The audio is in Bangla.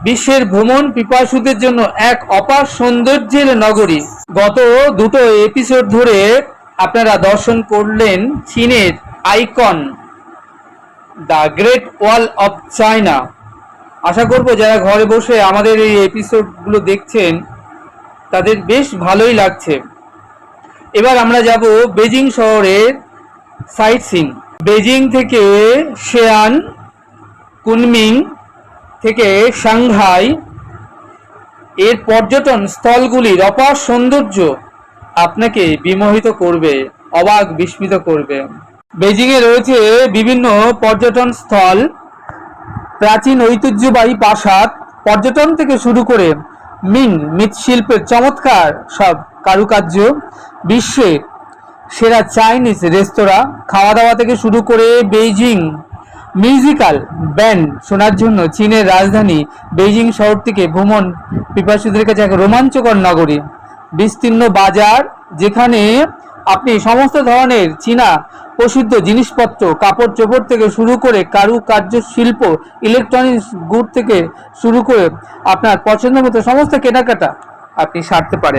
বিশ্বের ভ্রমণ পিপাসুদের জন্য এক অপার সৌন্দর্যের নগরী। গত দুটো এপিসোড ধরে আপনারা দর্শন করলেন চীনের icon the great wall of China. আশা করব যারা ঘরে বসে আমাদের এই এপিসোডগুলো দেখছেন তাদের বেশ ভালোই লাগছে। এবার আমরা যাব বেজিং শহরের সাইট সিইং। বেজিং থেকে শেয়ান, কুনমিং থেকে সাংহাই এর পর্যটন স্থলগুলির অপার সৌন্দর্য আপনাকে বিমোহিত করবে, অবাক বিস্মিত করবে। বেজিংয়ে রয়েছে বিভিন্ন পর্যটন স্থল, প্রাচীন ঐতিহ্যবাহী প্রাসাদ, পর্যটন থেকে শুরু করে মিং মৃৎশিল্পের চমৎকার সব কারুকার্য, বিশ্বে সেরা চাইনিজ রেস্তোরাঁ, খাওয়া দাওয়া থেকে শুরু করে বেইজিং মিউজিক্যাল ব্যান্ড শোনার জন্য চীনের রাজধানী বেইজিং শহরটিকে ভ্রমণ পিপাসুদের কাছে এক রোমাঞ্চকর নগরী। বিস্তীর্ণ বাজার যেখানে আপনি সমস্ত ধরনের চীনা প্রসিদ্ধ জিনিসপত্র, কাপড় চোপড় থেকে শুরু করে কারুকার্য শিল্প, ইলেকট্রনিক্স গুড থেকে শুরু করে আপনার পছন্দের মতো সমস্ত কেনাকাটা আপনি সারতে পারেন।